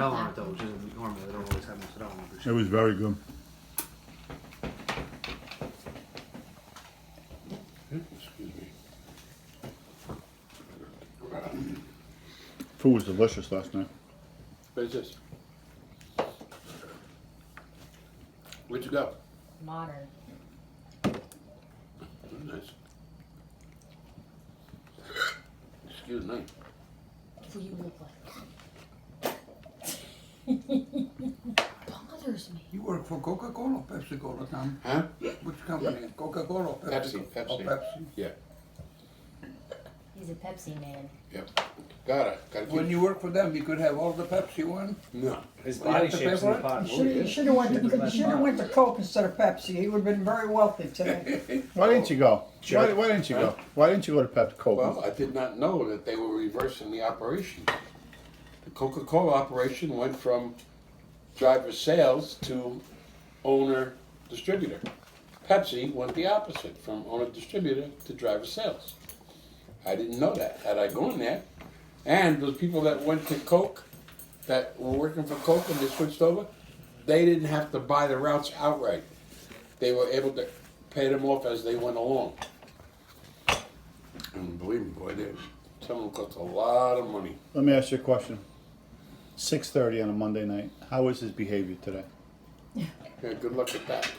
Nutella on it though, which isn't normal. They don't always have Nutella on it. It was very good. Excuse me. Food was delicious last night. What is this? Where'd you go? Modern. Nice. Excuse me. That's what you look like. Bothers me. You work for Coca-Cola or Pepsi-Cola, Tom? Huh? Which company? Coca-Cola or Pepsi? Pepsi. Oh, Pepsi. Yeah. He's a Pepsi man. Yep. Gotta When keep. you work for them, you could have all the Pepsi one. No. His Well, you body have to shapes pay in for the it? pot. You should have went to Coke instead of Pepsi. He would have been very wealthy today. Why didn't you go? Sure. Why didn't you Huh? go? Why didn't you go to Pepsi Coke? Well, I did not know that they were reversing the operation. The Coca-Cola operation went from driver sales to owner distributor. Pepsi went the opposite, from owner distributor to driver sales. I didn't know that. Had I gone there, and those people that went to Coke, that were working for Coke and they switched over, they didn't have to buy the routes outright. They were able to pay them off as they went along. And believe me, boy, some of them cost a lot of money. Let me ask you a question. 6:30 on a Monday night. How was his behavior today? Yeah, good luck with that.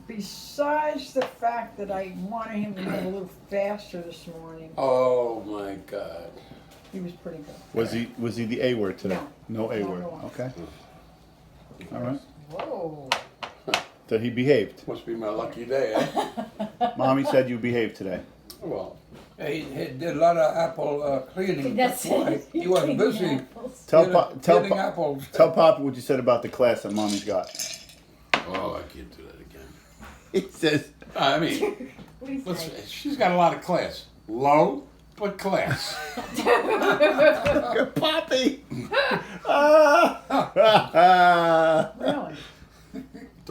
Besides the fact that I wanted him to move a little faster this morning, Oh my God. he was pretty good. Was he the A word today? No A No, word. no. Okay. All right. Whoa. So he behaved. Must be my lucky day, eh? Mommy said you behaved today. Well, He did a lot of apple cleaning. That's why it. he was busy Tell peeling apples. Tell Papa what you said about the class that Mommy's got. oh, I can't do that again. He says, I mean, What do you let's, say? she's got a lot of class. Low, but class. Poppy. Really?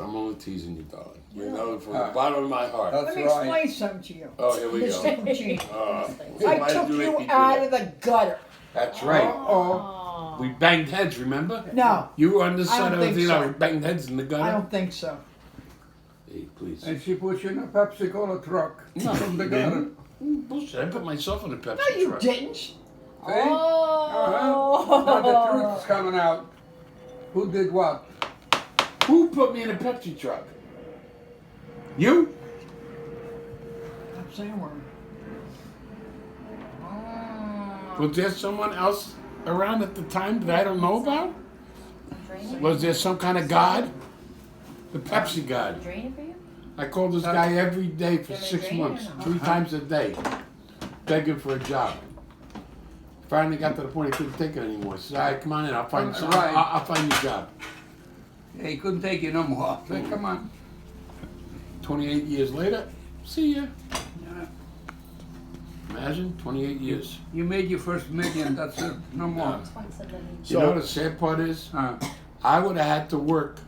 I'm only teasing you, darling. You know, from the bottom of my heart. That's Let me right. explain something to you. Oh, here we Mr. go. Puccini. Why I took did you make me do out that? of the gutter. That's right. Oh. We banged heads, remember? No, You were on this I side don't of the think thing, so. we banged heads in the I gutter. don't think so. Hey, please. And she put you in a Pepsi-Cola truck from the gutter. Bullshit, I put myself in a Pepsi No, you truck. didn't. See? Oh. Now the truth's coming out. Who did what? Who put me in a Pepsi truck? You? I'm saying word. Was there someone else around at the time that I don't know about? Drain Was there some kind of god? The Pepsi god. it? Drain it for you? I called this guy every day for You want me to 6 drain it or months, no? 3 times a day, begging for a job. Finally got to the point he couldn't take it anymore. He said, all right, come on in, I'll find you, Right. I'll find you a job. Yeah, he couldn't take you no more. Say, come on. 28 years later, see ya. Yeah. Imagine, 28 years. You made your first million, that's it. No more. You know what the sad part is? Uh, I would have had to work,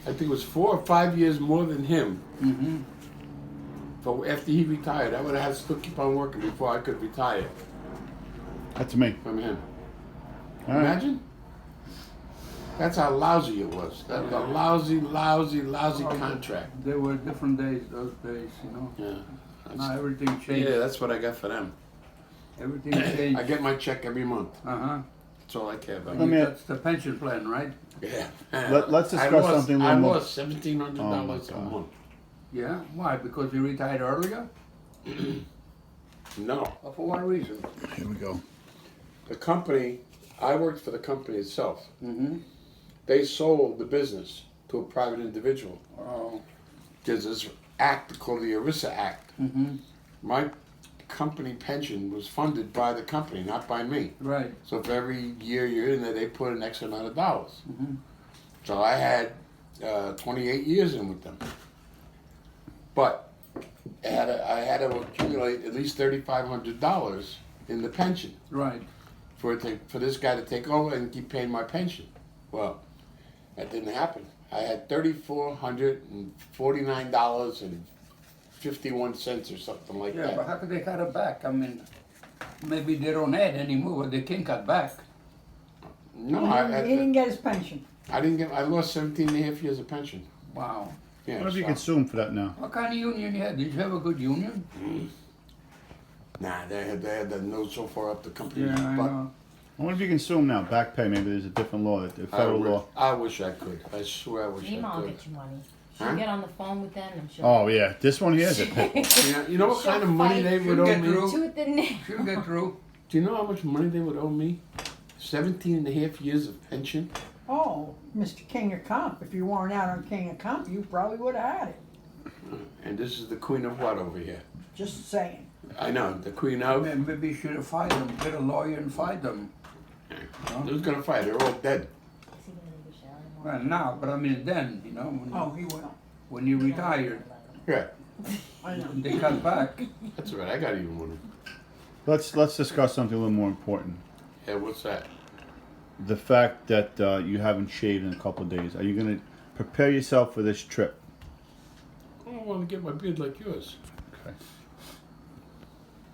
I think it was 4 or 5 years more than him. mm-hmm. But after he retired, I would have had to still keep on working before I could retire That's me. from him. All right. Imagine? That's how lousy it was. That was a lousy contract. There were different days, those days, you know. Yeah. Now everything changed. Yeah, that's what I got for them. Everything changed. I get my check every month. Uh-huh. That's all I care about. Let me- That's the pension plan, right? Yeah. Let's discuss I lost, something a I little more. lost $1,700 Oh, my a God. month. Yeah. Why? Because you retired earlier? No. Or for what reason? Here we go. The company, I worked for the company itself. Mm-hmm. They sold the business to a private individual. Oh. There's this act called the ERISA Act. Mm-hmm. My company pension was funded by the company, not by me. Right. So for every year you're in there, they put an X amount of dollars. Mm-hmm. So I had 28 years in with them. But I had to accumulate at least $3,500 in the pension Right. for this guy to take over and keep paying my pension. Well, that didn't happen. I had $3,449.51 or something like Yeah, but that. how could they cut it back? I mean, Maybe they don't add anymore, but they can cut back. No, He didn't get his pension. I lost 17 and a half years of pension. Wow. Yeah, What have you so- consumed for that now? What kind of union you had? Did you have a good union? Nah, they had the nose so far up the company. Yeah, I but know. What have you consumed now? Back pay, maybe there's a different law, the federal law. I wish I could. I swear I wish Nima I will could. get you money. She'll Huh? get on the phone with them and she'll. Oh, yeah, this one here is a pickle. You know what kind of money they would She'll owe get me? through. Tooth and nail. She'll get through. Do you know how much money they would owe me? 17 and a half years of pension? Oh, Mr. King of Comp, if you weren't out on King of Comp, you probably would have had it. And this is the queen of what over here? Just saying. I know, the queen of. Maybe you should have fired them. Get a lawyer and fight them. Who's gonna fight? They're all dead. Is he gonna leave the shower tomorrow? Well, now, but I mean then, you know, Oh, he will. when you retire, Yeah, I know. they cut back. that's all right. I got even money. Let's discuss something a little more important. Yeah, what's that? The fact that you haven't shaved in a couple of days. Are you going to prepare yourself for this trip? I don't want to get my beard like yours. Okay.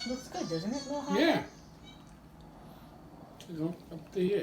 Looks good, doesn't it? A little high? Yeah. You know, up to here.